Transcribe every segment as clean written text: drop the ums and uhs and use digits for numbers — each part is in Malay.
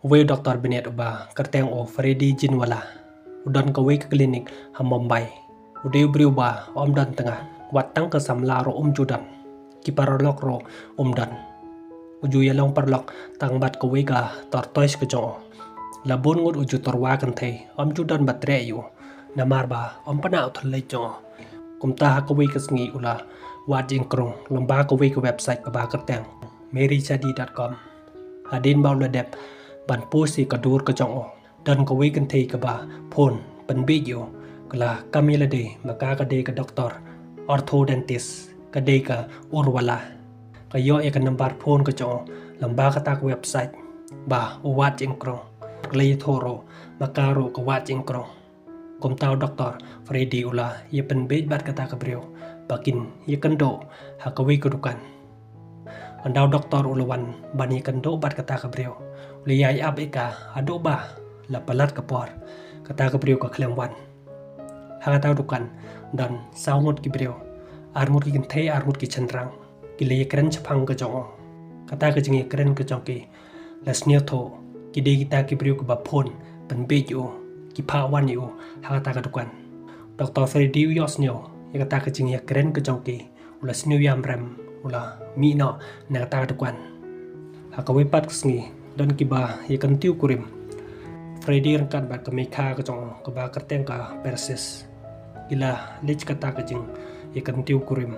Wei Dr. Binet Uba Kerteng O Freddy Jinwala Udon ke wei ke klinik ham Mumbai Udeu Briuba Omdan Tengah Watang ke samla ro Judan Kiparolok ro Dan Uju yalong perlok tangbat ke wei ga tortoise ke jong Labun ngut uju torwa kan thei Judan batre yu Namar ba pana uthlai jong Kumta ke wei ke sngi ula Wat jingkrong lomba ke wei ke website ke ba Kerteng marychadi.com Hadin bau ledep ban pusi kadur ke jong dan ke wei kan thei ke ba phone pen video kala kamilade maka ka de ke doktor orthodontist ka de ka urwala ka yo e ka number phone ke jong lomba ka tak website ba wat jingkrong klei thoro makaro ka wat jingkrong kum tau doktor Freddy ula ye pen be bat kata ka brio bakin ye kendo ha ka wei kudukan andau doktor ulawan bani kendo bat kata ka brio liyai ab eka ado ba la palat ka por kata ka brio ka klem wan ha kata dukan dan saungot ki brio armut ki kenthe armut ki chandrang ki le kren chapang ka jong kata ka jingi kren ka jong ki lasnio tho ki de kita ki brio ka ba phone pen be yo ki pha wan yo ha kata ka dukan Dr. Freddy Yosnio ya kata ka jingi kren ka jong ki lasnio yam rem ula mi no na kata ka dukan ha ka wei pat ksngi dan kiba ye kan tiu kurim Freddy rangkat bat ke mekha ke jong ke ba Kerteng ka persis gila lech kata ke jing ye kan tiu kurim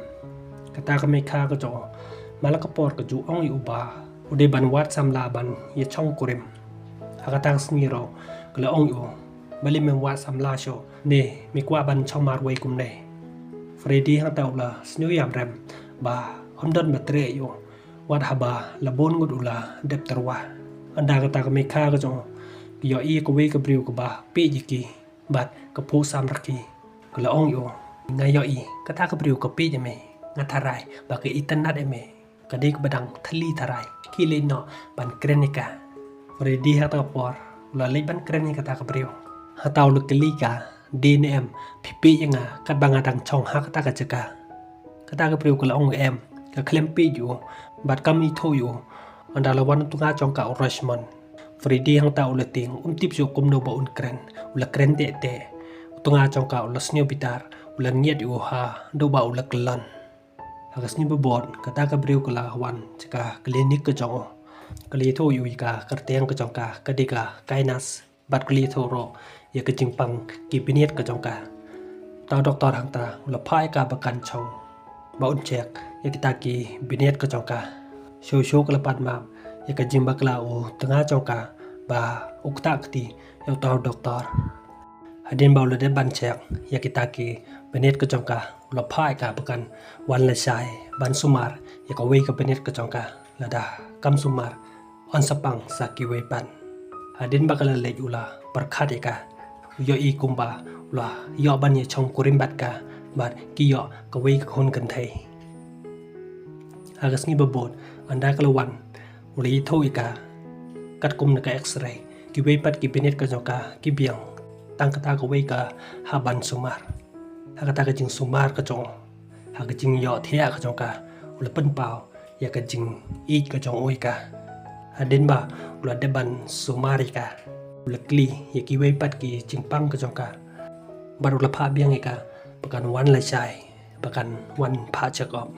kata ke mekha ke jong malak por ke ju ong yu ba ude ban wat samla ban ye chong kurim hakata sniro kala ong yu bali men wat samla sho ne mi kwa ban chong mar wei kum ne Freddy hang taw la snu yam rem ba homdon batre yu wat haba labon ngud ula dep terwa anda kata ke mekha ke jong yo i ko wei ke briu ko ba pe jiki bat ke pu sam raki ke la ong yo ngai yo i kata ke briu ko pe jeme ngatarai ba ke internet eme ke de ke badang thali tarai ki le no ban krenika Freddy ha ta por la le ban krenika kata ke briu ha taw lu ke lika dnm pipi yanga kat banga dang chong ha kata ke jaka kata ke briu ko la ong em ke klem pe yo bat kam i tho yo anda lawan tunga chong ka Rashmon Freddy hang ta ulating tip jo kum no ba un kren ula kren te tunga chong ka ula snio bitar ula niat yu ha do ba ula klan hagas ni bobon kata ka breu kala wan chaka klinik ka jong kali tho yu ka Kerteng ka jong ka kadika kainas bat kali tho ro ye ka jingpang ki piniet ka jong ka ta doktor hang ta ula phai ka bakan chong ba un chek ye kita ki biniet ka jong ka show kala pat ma ye ka jing bakla o tengah chongka ba ukta kti yo taw doktor hadin ba ulade ban chek ye kita ki benet ka chongka la phai ka bakan wan la sai ban sumar ye ka wei ka benet ka chongka lada kam sumar on sapang sa ki wei pan hadin bakala le ula parkhat ka yo i kumba la yo ban ye chong kurim bat ka bat ki yo ka wei ka khon kan thei hagas ni babot anda kalawan uli tho ika kat kum na ka x-ray ki wei pat ki benet ka joka ki biang tang kata ka wei ka haban sumar ha kata ka jing sumar ka jong ha ka jing yo thia ka joka ula pen pau ya ka jing i ka jong oi ka hadin ba ula deban sumarika ula kli ya ki wei pat ki jing pang ka joka baru la pha biang ika bakan wan la chai bakan wan pha check up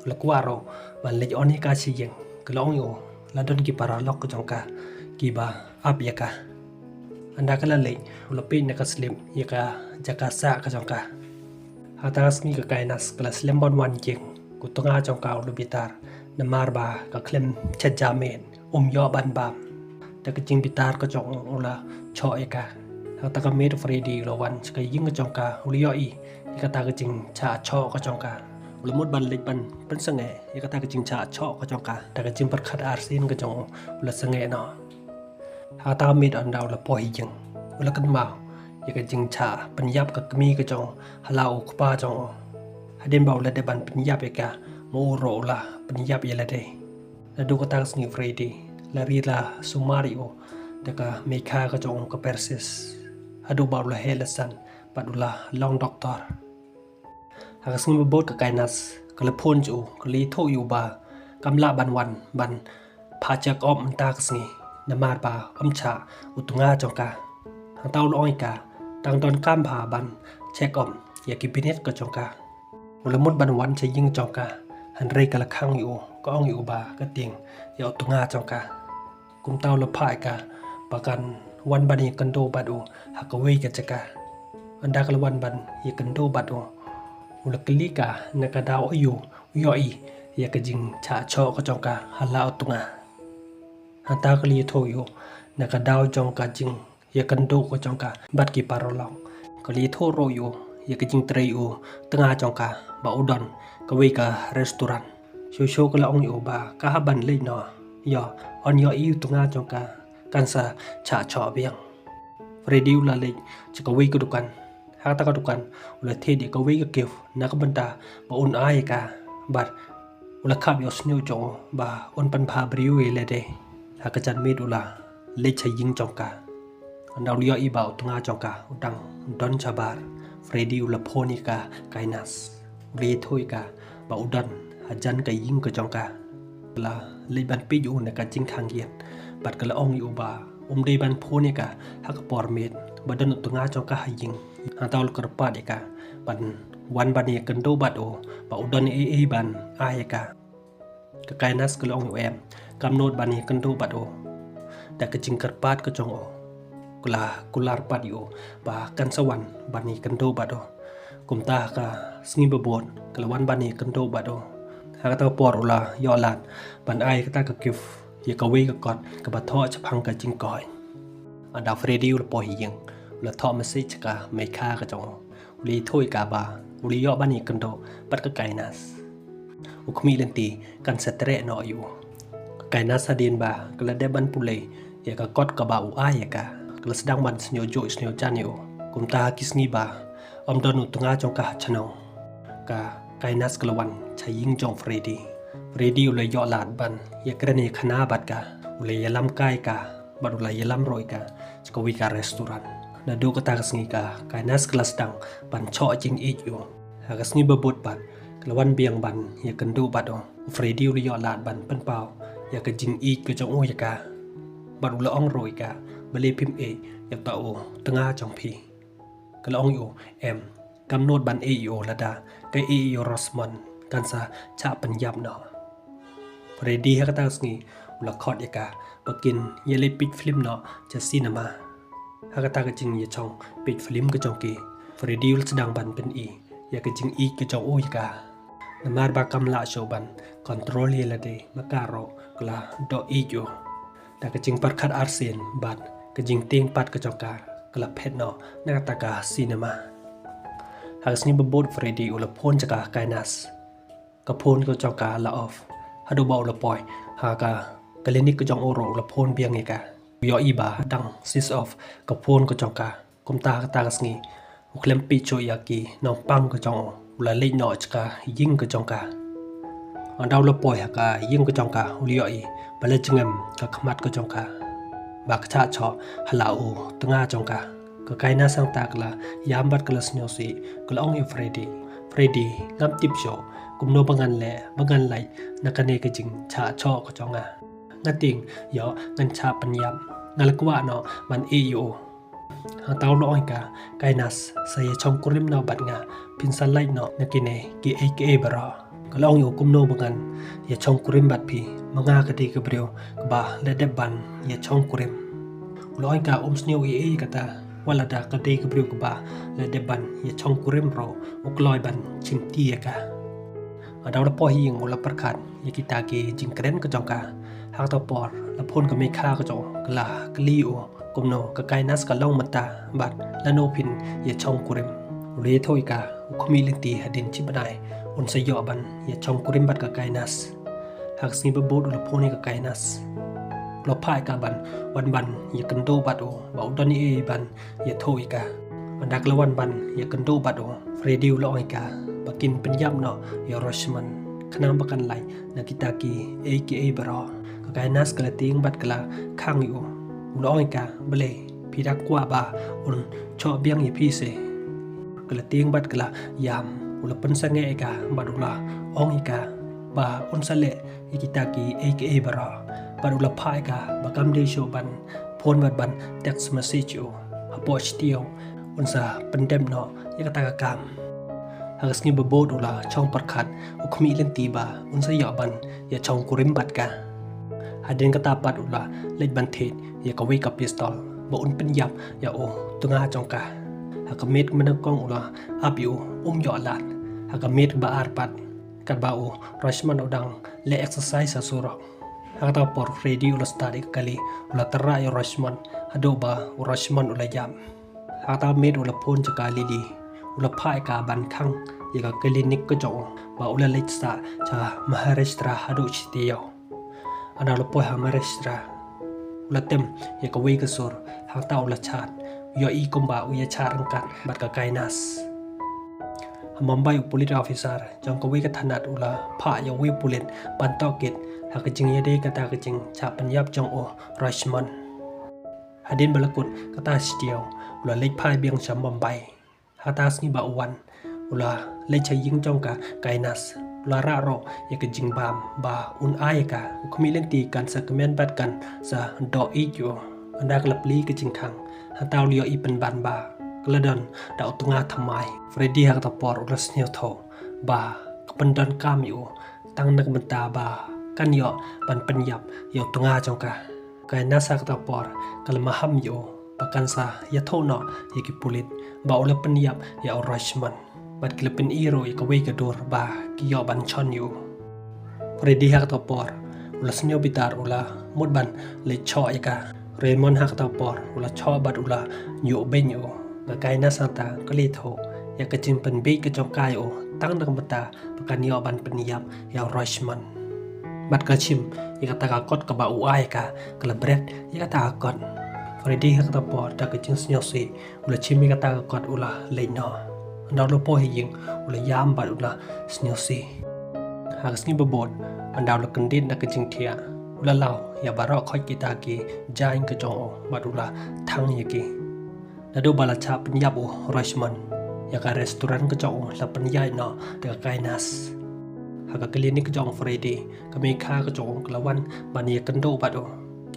ula kwaro ban le on ka si yeng klong yo ladon ki paralok ko jongka ki ba ab yaka anda kala le ulopi na ka slim yaka jaka sa ka jongka hatas ni ka kainas kala slim bon wan jing kutunga jongka ulubitar na marba ka klem chajamen yo ban bam ta ka jing bitar ka jong ula cho eka ta ka med Freddy lawan ka ying ka jongka uliyo i ka ta ka jing cha cho ka jongka lemut ban lek ban pen sange ya kata ke cha cho ka jong ka ta ke jing perkhat arsin ka jong ula sange no ha ta mit an daw la poi jing ula kan ma ya ke jing cha pen yap ka kmi ka jong halau ku pa jong hadin baw la de ban pen yap ka mo ro la pen yap ya la de la du ka ta sni Freddy la ri la sumario ta ka mekha ka jong ka persis adu baw la helasan padula long doktor hagas ngi bot ka kainas kala phone ju kali tho yu ba kamla ban wan ban pha chak om ta kasngi nama ba amcha utunga jongka hang tau loi ka tang don kam pha ban check om ya kibinet ko jongka ulamut ban wan che ying jongka han rei kala khang yu ko ong yu ba ka ting ya utunga jongka kum tau la phai ka bakan wan bani kan do badu hakawi ka chaka anda kala wan ban ya kan do badu ulakilika nakadaw ayu yoi ya ka jing cha cho ko jongka hala utunga hanta kali thoyo nakadaw jongka jing ya kan do ko jongka bat ki parolong kali tho ro yo ya ka jing trei u tanga jongka ba udon ka we ka restaurant sho kala ong yo ba ka ban le no yo on yo yu tunga jongka kansa cha cho biang Freddy ula le chika we ka dukan hata ka dukan ula the di ka we ka kef na ka banta ba un ai ka bat ula khap yo sneu jong ba on pan pha briu le de ha ka chan med ula le chai ying jongka andau yo i ba tunga jongka udang don chabar Freddy ula phoni ka kainas ve thoi ka ba udan hajan ka ying ka jongka la le ban pi yu na ka jing khang yen bat ka la ong yu ba de ban phoni ka ha ka por met ba dan tunga jongka ha ying ha taw ka pa de ka ban wan ban ye kan do bat o ba udan e ban ai ka kainas ka la ong em kam not ban ye kan do bat o da ka jing kar pat ka jong o kula kular pat yu ba kan sawan ban ye kan do bat o kum ta ka sngi ba bon ka la wan ban ye kan do bat o ha ka taw por ula yo lat ban ai ka ta ka kif ye ka we ka kot ka ba tho cha phang ka jing koi anda Freddy ul po hi yeng ula tho message ka me kha ka jong uli thoi ka ba uli yo ban ye kan do pat ka kainas ukmi lenti kan setre no yu kainas adin ba ka la de ban pule ye ka kot ka ba u ai ka la sedang ban snyo jo snyo chan yu kum ta kisngi ba om don utunga jong ka chanong ka kainas kalawan chaying jong Freddy ule yo lat ban ye krani khana bat ka ule yalam kai ka bat ule yalam roi ka chkowi ka restaurant na do ka ta sngi ka kainas klas dang ban cho jing i yu ha ka sngi babot bat kalawan biang ban ye kan do bat o Freddy ule yo lat ban pen pau ya ka jing i ka jong o ya ka bat ule ong roi ka beli phim e ya ta o tanga jong phi kala ong yu em kam not ban e yo lada ka e yo rosman kansa cha pan yap no Freddy ha ka ta sngi ula khot ya ka pakin ye le pic film no cha cinema ha ka ta ka jing ye chong pic film ka jong ki Freddy ul sedang ban pen i ya ka jing i ka jong o ya ka namar ba kam la show ban control ye la de makaro kala do i yo ta ka jing par khat arsen bat ka jing ting pat ka jong ka kala phet no na ta ka cinema hagsni babot Freddy ula phone jaka kainas ka phone ko jong ka la off hadu ba ula poi ha ka klinik ko jong oro ula phone biang e ka yo i ba dang sis off ka phone ko jong ka kum ta ka sngi uklem pi cho ya ki nong pam ko jong ula le no chka ying ko jong ka andau la poi ha ka ying ko jong ka uli yo i bale chngam ka khmat ko jong ka ba ka cha cho hala u tanga jong ka ka kaina sang tak la yam bat kala snyo si kala ong Freddy ngam tip show kum no bangan lai nakane ka jing cha cho ko jonga ngating yo ngan cha pan yam ngal kwa no man e yo ha taw lo ong ka kainas sa ye chong kurim no bat nga pinsan lai no nakine ki aka bara kala ong yo kum no bangan ye chong kurim bat phi manga ka ti ka breu ba le de ban ye chong kurim lo ong ka snyo e kata wala da ka de ka breu ka ba le de ban ye chong kurim ro ukloi ban chim ti ka adaw la po hi ng ula perkhan ye kita ke jing kren ka jong ka ha ta por la phon ka me kha ka jong kala kli o kumno ka kainas ka long mata bat la no phin ye chong kurim re thoi ka khumi lenti hadin chi banai un sa yo ban ye chong kurim bat ka kainas hak sni ba bod ula phoni ka kainas lo phai ka ban wan ban ye kan do bat o ba udani e ban ye thoi ka andak la wan ban ye kan do bat o Freddy ula oi ka bakin penyam no ya Roshman khnam bakan lai na kita ki aka bara ka kainas kala ting bat kala khang yu uloi ka bele phida kwa ba un cho biang ye phi se kala ting bat kala yam ula pen sange ka badula ong ka ba un sale kita ki aka bara baru lepai ka bakam de show ban phone ban text message o hapo chtio unsa pendem no yakata kam hagas ngi bobod ula chong parkhat ukmi len tiba unsa ya ban ya chong kurim bat ka hadin kata pat ula lej ban the ya ka we ka pistol bo un pen yap ya o tunga chong ka hakamet menakong ula apiu ya lat hakamet ba arpat kat ba o rashman odang le exercise asuro hakata por ready ula study kali ula tara ya rashman hado ba rashman ula jam hakata met ula phone chaka lidi ula phai ka ban khang ya ka klinik ko jong ba ula lech sa cha maharashtra hado chitiyo ana ula po maharashtra ula tem ya ka we ka sur hakata ula chat yo i komba uya charangkat bat ka kainas Mumbai police officer jong ko we ka thanat ula pha ya we pulen ban toket ha ka jing yade kata ka jing cha panyap jong o rashman hadin balakut kata stiao ula lek phai biang cham Mumbai hata sni ba wan ula lek cha ying jong ka kainas ula ra ro ya ka jing bam ba un ai ka khumi len ti kan sa comment bat kan sa do i jo andak lapli ka jing khang hata lio i pen ban ba Keladon da utunga thamai Freddy hak tapor ulas nyoto ba kependan kami u tang nak menta ba kan yo ban penyap yo tunga jongka kai nasa hak tapor kalmaham yo bakan sa ya thono ya ki pulit ba ula penyap ya rashman bat klepin iro ya kawe kadur ba ki yo ban chon yo Freddy hak tapor ulas nyo bitar ula mudban le cho ya ka Raymond hak tapor ula cho bat ula yo benyo Bagai nasanta kelitho ya kecing penbik ke jongkai o tang nak mata pakan yo ban peniap ya rashman bat kachim ya kata kakot ke ba uai ka kelebret ya kata kakot Freddy hak tapor da kecing snyosi ula chim ya kata kakot ula leino andau lo po hiying ula yam bat ula snyosi hagas ni bobot andau lo kendin da kecing thia ula lau ya barok khoi kita ki jain ke jong o bat ula thang ya ki Nado bala cha penyap o rashman ya ka restoran ke jong la penyai no de kainas haka klinik ke jong Freddy kami kha ke jong kelawan bani kendo bado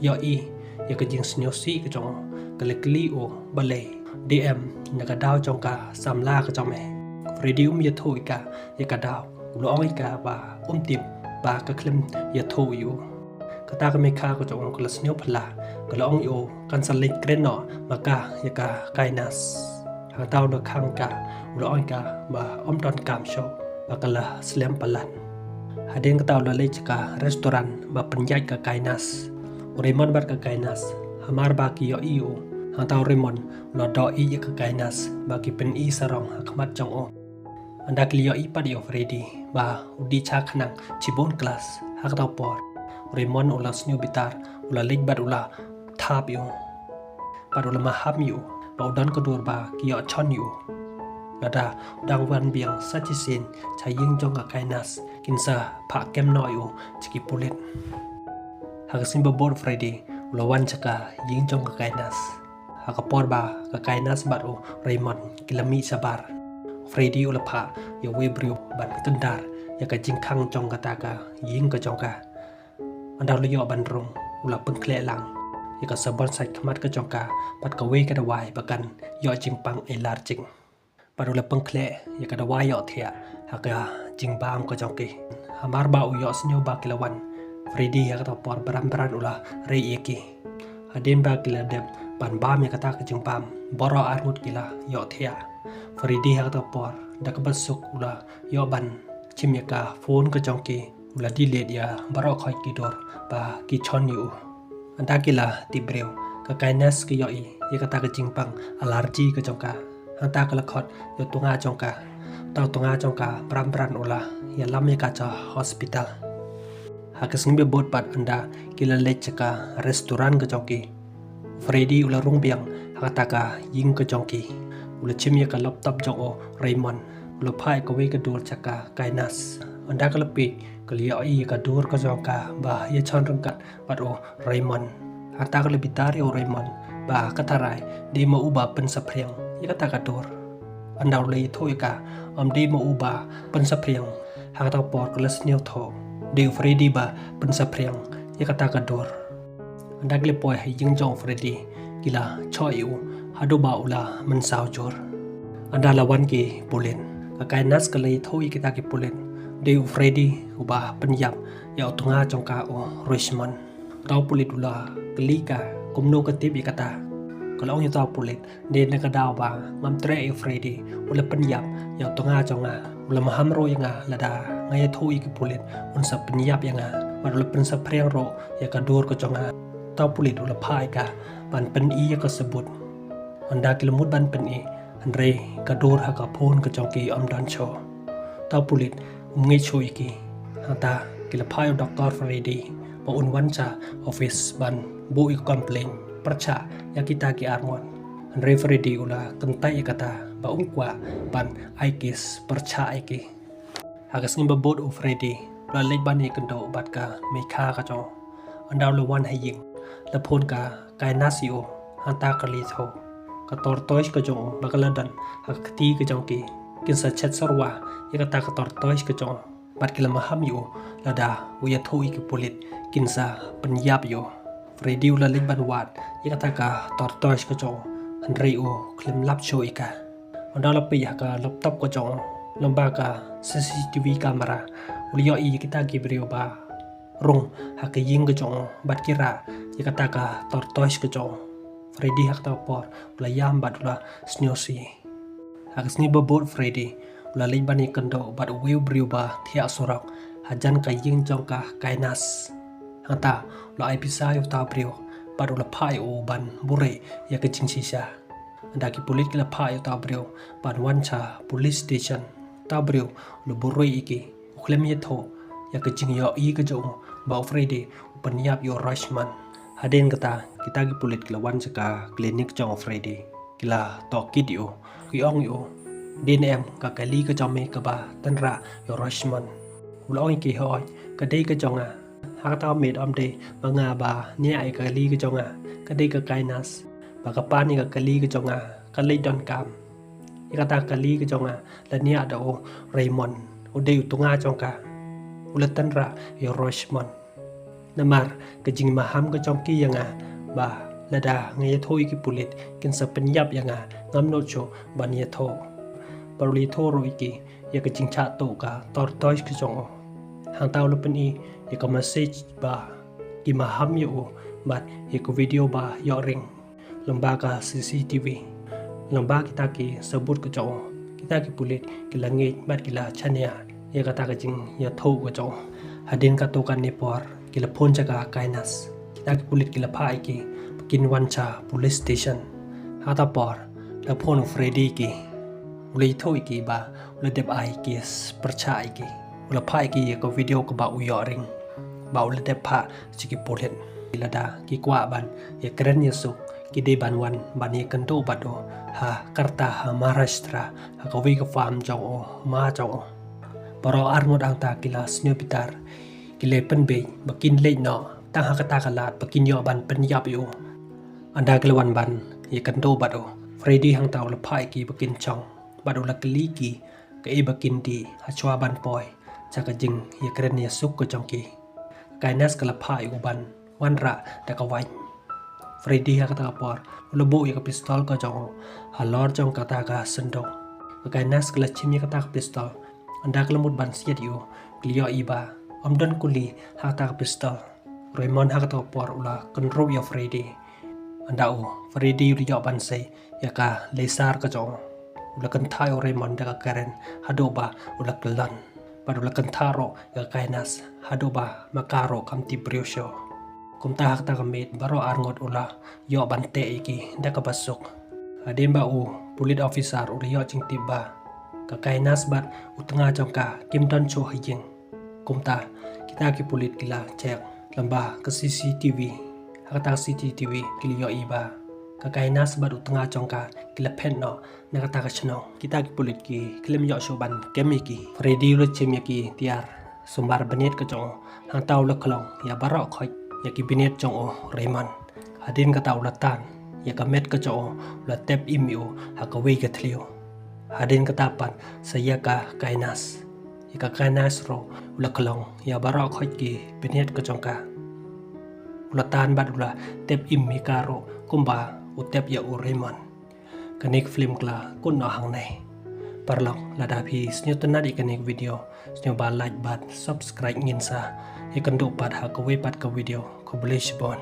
yo i ya ke jing snyosi ke jong kelekli o bale dm na ka daw jong ka samla ke jong me Freddy ya thoi ka ya ka daw lo oi ka ba tip ba ka klem ya thoi yu kata kami kha ke jong kelas nyo phla Kalong yo kan salik kreno maka ya ka kainas hang tau no khang ka ulong ka ba don kam show bakala slam palan hadin ka tau la lech ka restoran ba penjai ka kainas Raymond bat ka kainas hamar ba ki yo iyo hang tau Raymond lo do i ya ka kainas ba ki pen i sarong khmat jong o anda klio i pa dio Freddy ba udi cha khanang chibon class hak tau por Raymond ulas new bitar ula lech bat ula thap yo paru lama ham yo ba udan ko dur ba ki yo chon yo lada dang wan biang sachisin chaying jong ka kainas kinsa pha kem no yo chiki pulit hagasin ba bor Freddy ulawan chaka ying jong ka kainas hakapor ba ka kainas bat o Raymond kilami sabar Freddy ulapha yo we brio ban kendar ya ka jingkhang jong ka ta ka ying ka jong ka andau lo yo ban rong ula peng kle lang ya ka sabon sai khmat ka jongka pat ka we ka dawai bakan yo jing pang e lar jing parula peng kle ya ka dawai yo thia ha ka jing bam ka jongki hamar ba u yo snyo ba kilawan Freddy ya ka por baran ula re yeki hadin ba kila deb ban bam ya ka ta ka jing bam boro armut kila yo thia Freddy ya ka por da ka basuk ula yo ban chim ya ka phone ka jongki ula delete ya baro khoi ki dor ba ki chon yu anda kila tibreu ka kainas ki yo i ya kata ka jingpang alergi ka jongka anta ka lakhot yo tunga jongka tau tunga jongka pram ola ya lam ya ka cha hospital hakasing be bot pat anda kila lech ka restoran ka jongki Freddy ula rung biang hakata ka ying ka jongki ula chim ya ka laptop jong o Raymond ula phai ka we ka dur chaka kainas anda ka lapi Kaliya i ka dur ka jongka ba ya chon rangkat pat o Raymond hata ka lebitari o Raymond ba katarai di ma uba pen sapriang ya kata ka dur andau le thoi ka di ma uba pen sapriang hata por kelas nyo tho di Freddy ba pen sapriang ya kata kadur anda gile poi hai jing jong Freddy gila choi u hadu ba ula mensau jor anda lawan ki pulin kakai nas kalai thoi kita ki pulin deu Freddy uba penyap ya utunga jongka o Richmond tau pulit ula kelika kumno ketip ya kata kalau orang tahu pulit dia nak daw ba ngam tre e Freddy ula penyap ya utunga jonga ula maham ro yang lada ngai thoi ki pulit un sa penyap yang ula pen sa preng ro ya kadur ko jonga tau pulit ula phai ka ban pen i ya kasebut anda kilemut ban pen i andre kadur ha ka phon ka jongki dan cho tau pulit ngai chui ki hata kila phai Dr. Freddy ba un wancha office ban bu i complain percha ya kita ki armon andre Freddy ula kentai kata ba kwa ban aikis percha aiki hagas ngim ba bot u Freddy la lek ban ni kendo bat ka me kha ka jo andaw le wan haying la phon ka kai nasio hanta kali tho ka tor tois ka jo bakaladan hakti ka jong ki kin sa chat sarwa ya kata ka tor tois ka jo bat kila maham yo lada uya thoi ki pulit kin sa penyap yo Freddy ula lek ban wat ya kata ka tor tois ka jo andre o klim lap cho ika andaw la pe ya ka laptop ka jo lamba ka CCTV kamera uliyo i kita ki brio ba rung hakaying ka jo bat kira ya kata ka tor tois ka jo Freddy hak tau por ula yam bat ula snyosi hagas ni babot Freddy ula lek bani kendo bat wiu briu ba thia sorak hajan ka ying jong ka kainas hata ula ai pisa yu ta briu bat ula phai o ban bure ya ka chingsisa anda ki pulit kila phai yu ta briu ban wancha police station ta briu ula bure iki uklem ye tho ya ka ching yo i ka jo ba Freddy upanyap yo Rushman haden kata kita gi pulit kila wan saka klinik jong Freddy kila to kidio ki ong yo din em ka kali ka jome ka ba tanra yo Rushman ulong ki hoy ka dei ka jonga ha ta med om de banga ba ni ai ka li ka jonga ka dei ka kainas ba ka pa ni ka kali ka jonga ka le don kam ikata kali ka jonga la ni ada o Raymond o de utunga jongka ulatanra yo Rushman namar ke jing maham ke jongki yang ba lada ngai thoi ki pulit kin sa penyap yang ngam no cho ban ye tho parli tho ro iki ya ke jing cha to ka tor tois ki jong hang taw lupen i ya ka message ba ki maham yo bat ye ko video ba yo ring lembaga CCTV lamba kita ki sebut ke jong kita ki pulit ki langit bat kila chania ya kata ka jing ya tho ko jong hadin ka to kan ni por kila phone jaga kainas kita ki pulit kila phai ki kin wancha police station hata por la phone Freddy ki ulei thoi ki ba ula dep ai ki percha ai ki ula phai ki ko video ko ba u yo ring ba ula dep pha chiki polet ilada ki kwa ban ya kren yesu ki de ban wan ban ye kan to bado ha karta ha Maharashtra ha ko vi ko farm jong o ma jong o paro armod ang ta kila snyo pitar kile pen be bakin le no ta ha kata kalat bakin yo ban pen yap yo anda kelwan ban ye kan to bado Freddy hang taw la phai ki bakin chong bado la kli ki ke e bakin di ha chwa ban poi cha ka jing ye kren ye suk ko chong ki kainas kala phai u ban wan ra ta ka wai Freddy ha kata por la bo ye ka pistol ko chong ha lor chong kata ka sendo kainas kala chim ye kata ka pistol anda kala mut ban siat yo klio iba amdan kuli ha ta ka pistol Raymond ha kata por ula kontrol yo Freddy anda o Freddy ri yo ban sei ya ka lesar ka chong ula kan thai o Raymond da ka karen hadoba ula klan par ula kan tharo ya kainas hadoba makaro kam ti briosho kum ta hak ta ka met baro arngot ula yo ban te iki da ka basuk adem ba u police officer ula yo ching tiba ka kainas bat utanga jongka kim don cho hayeng kum ta kita ki police kila chek lamba ka CCTV hakata CCTV kiliyo iba kakainas baru tengah jongka kila pen no nakata ka chno kita ki pulit ki klem yo shoban kemiki Freddy lo chemiki tiar sumbar benet ka jong hang taw la khlong ya barok khoi ya ki benet jong o Raymond hadin ka taw la tan ya ka met ka jong la tep imio ha ka we ka thlio hadin ka tapan saya ka kainas ya ka kainas ro la khlong ya barok khoi ki benet ka jongka ulatan bad ula tep immi karo kumba utep ya ureman kanik film kla kun no hang nei parlok lada phi snyo tanadi kanik video snyo ba like bat subscribe ngin sa ikan do pat ha ko we pat ka video ko blish bon